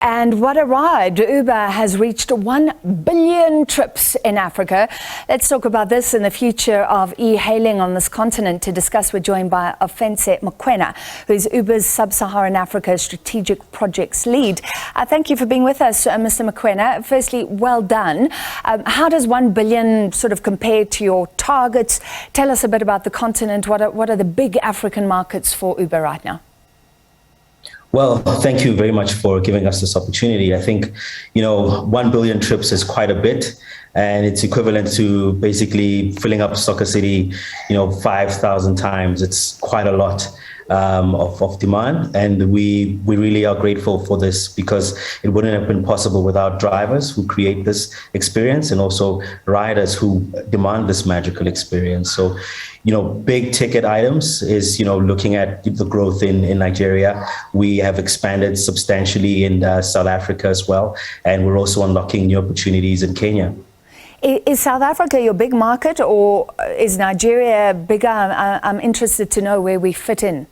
And what a ride. Uber has reached 1 billion trips in Africa. Let's talk about this and the future of e-hailing on this continent. To discuss, we're joined by Ofentse Mokwena, who is Uber's Sub-Saharan Africa Strategic Projects Lead. Thank you for being with us, Mr. Mokwena. Firstly, well done. How does 1 billion sort of compare to your targets? Tell us a bit about the continent. What are the big African markets for Uber right now? Well, thank you very much for giving us this opportunity. I think, 1 billion trips is quite a bit, and it's equivalent to basically filling up Soccer City, 5,000 times. It's quite a lot of demand, and we really are grateful for this because it wouldn't have been possible without drivers who create this experience and also riders who demand this magical experience. So, big ticket items is, looking at the growth in Nigeria. We have expanded substantially in South Africa as well, and we're also unlocking new opportunities in Kenya. Is South Africa your big market, or is Nigeria bigger? I'm interested to know where we fit in.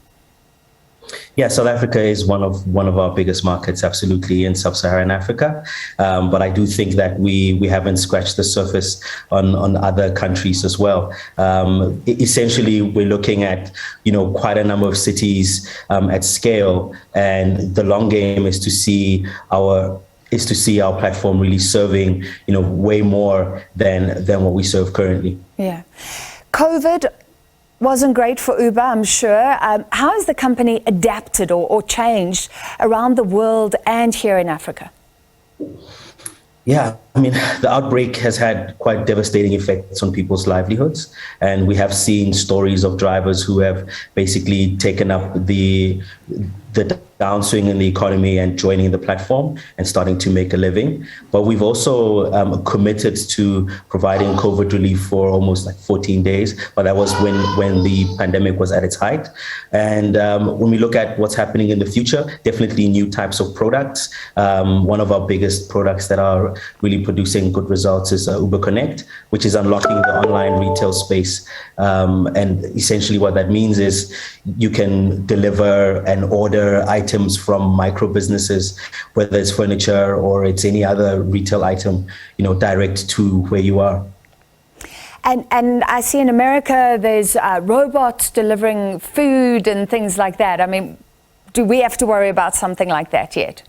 Yeah, South Africa is one of our biggest markets, absolutely, in Sub-Saharan Africa. But I do think that we haven't scratched the surface on other countries as well. Essentially, we're looking at quite a number of cities at scale, and the long game is to see our platform really serving way more than what we serve currently. Yeah, COVID wasn't great for Uber, I'm sure. How has the company adapted or changed around the world and here in Africa? Yeah, the outbreak has had quite devastating effects on people's livelihoods. And we have seen stories of drivers who have basically taken up the downswing in the economy and joining the platform and starting to make a living. But we've also committed to providing COVID relief for almost 14 days. But that was when the pandemic was at its height. And when we look at what's happening in the future, definitely new types of products. One of our biggest products that are really producing good results is Uber Connect, which is unlocking the online retail space. And essentially what that means is you can deliver and order items from micro businesses, whether it's furniture or it's any other retail item, direct to where you are. And I see in America there's robots delivering food and things like that. Do we have to worry about something like that yet?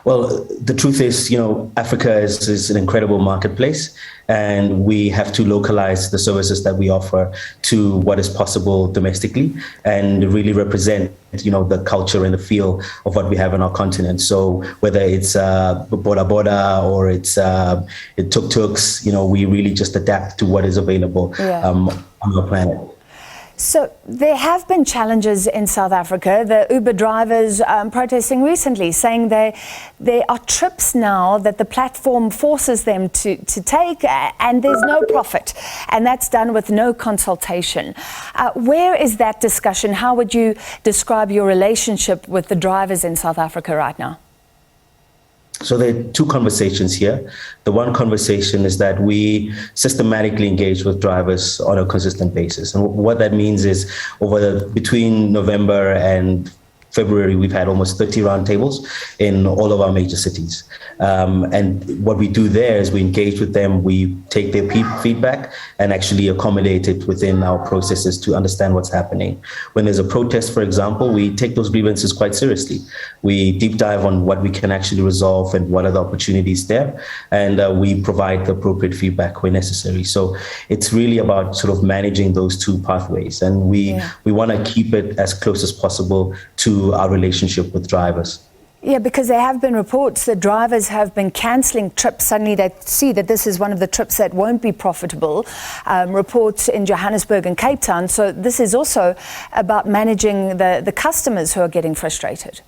Well, the truth is, Africa is an incredible marketplace, and we have to localize the services that we offer to what is possible domestically and really represent, the culture and the feel of what we have on our continent. So whether it's boda boda or it's tuk-tuks, we really just adapt to what is available on our planet. So there have been challenges in South Africa. The Uber drivers protesting recently, saying there are trips now that the platform forces them to take, and there's no profit, and that's done with no consultation. Where is that discussion? How would you describe your relationship with the drivers in South Africa right now? So there are two conversations here. The one conversation is that we systematically engage with drivers on a consistent basis. And what that means is between November and February, we've had almost 30 roundtables in all of our major cities. And what we do there is we engage with them, we take their feedback and actually accommodate it within our processes to understand what's happening. When there's a protest, for example, we take those grievances quite seriously. We deep dive on what we can actually resolve and what are the opportunities there. And we provide the appropriate feedback where necessary. So it's really about sort of managing those two pathways. And we want to keep it as close as possible to our relationship with drivers. Yeah, because there have been reports that drivers have been cancelling trips. Suddenly they see that this is one of the trips that won't be profitable. Reports in Johannesburg and Cape Town. So this is also about managing the customers who are getting frustrated.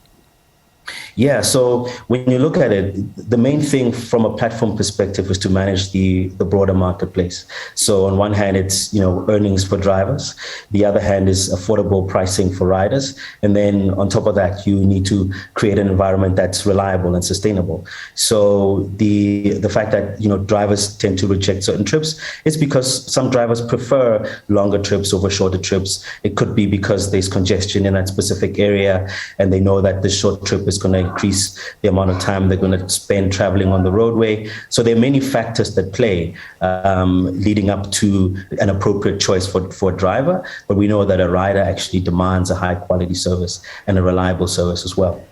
Yeah, so when you look at it, the main thing from a platform perspective is to manage the broader marketplace. So on one hand, it's earnings for drivers. The other hand is affordable pricing for riders. And then on top of that, you need to create an environment that's reliable and sustainable. So the fact that drivers tend to reject certain trips is because some drivers prefer longer trips over shorter trips. It could be because there's congestion in that specific area, and they know that the short trip is it's going to increase the amount of time they're going to spend traveling on the roadway. So there are many factors that play leading up to an appropriate choice for a driver. But we know that a rider actually demands a high quality service and a reliable service as well.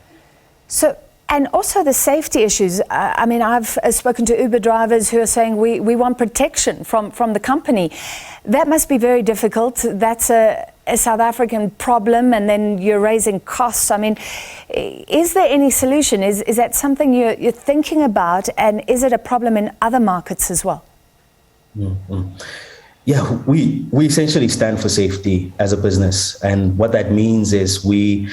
So, and also the safety issues. I mean, I've spoken to Uber drivers who are saying we want protection from the company. That must be very difficult. That's a South African problem, and then you're raising costs. I mean, is there any solution? Is that something you're thinking about, and is it a problem in other markets as well? Mm-hmm. Yeah, we essentially stand for safety as a business, and what that means is we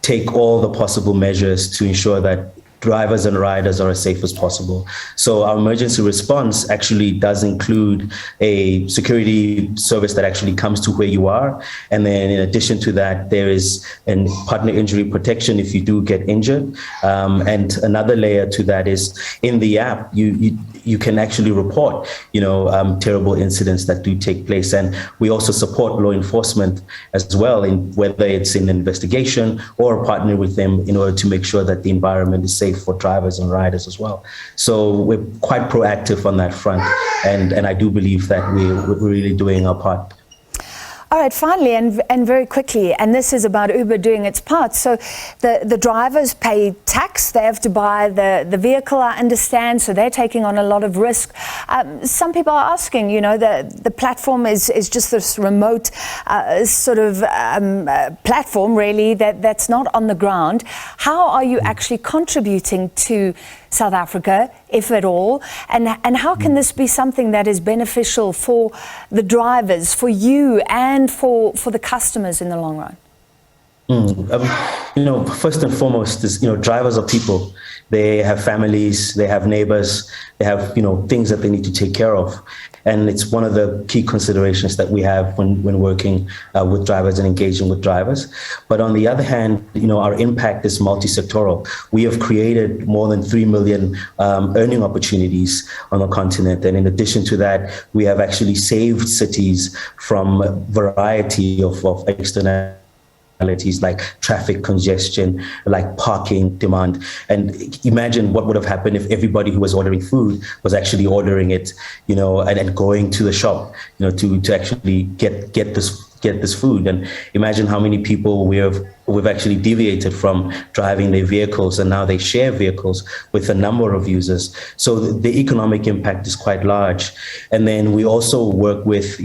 take all the possible measures to ensure that drivers and riders are as safe as possible. So our emergency response actually does include a security service that actually comes to where you are. And then in addition to that, there is a partner injury protection if you do get injured. And another layer to that is in the app, you can actually report, terrible incidents that do take place. And we also support law enforcement as well, in whether it's in an investigation or partner with them in order to make sure that the environment is safe for drivers and riders as well. So we're quite proactive on that front. And I do believe that we're really doing our part. All right, finally, and very quickly, and this is about Uber doing its part. So the drivers pay tax. They have to buy the vehicle, I understand, so they're taking on a lot of risk. Some people are asking, the platform is just this remote platform, really, that's not on the ground. How are you actually contributing to South Africa, if at all, and how can this be something that is beneficial for the drivers, for you, and for the customers in the long run? First and foremost is, drivers are people. They have families, they have neighbors, they have, things that they need to take care of. And it's one of the key considerations that we have when working with drivers and engaging with drivers. But on the other hand, our impact is multi-sectoral. We have created more than 3 million earning opportunities on the continent. And in addition to that, we have actually saved cities from a variety of external like traffic congestion, like parking demand. And imagine what would have happened if everybody who was ordering food was actually ordering it, and going to the shop, to actually get this food. And imagine how many people we've actually deviated from driving their vehicles, and now they share vehicles with a number of users. So the economic impact is quite large. And then we also work with,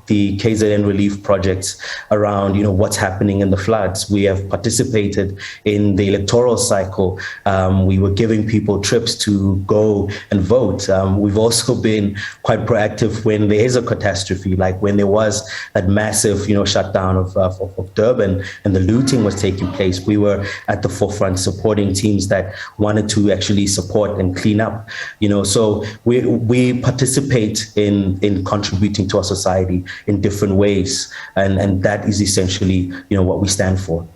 the KZN relief projects around, what's happening in the floods. We have participated in the electoral cycle. We were giving people trips to go and vote. We've also been quite proactive when there is a catastrophe, like when there was that massive, shutdown of Durban and the looting was taking place. We were at the forefront supporting teams that wanted to actually support and clean up. So we participate in contributing to our society in different ways, and that is essentially what we stand for.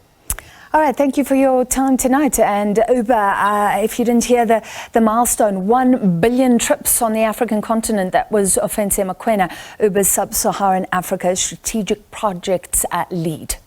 All right, thank you for your time tonight. And Uber, if you didn't hear the milestone, 1 billion trips on the African continent. That was Ofentse Mokwena, Uber's Sub-Saharan Africa strategic projects lead.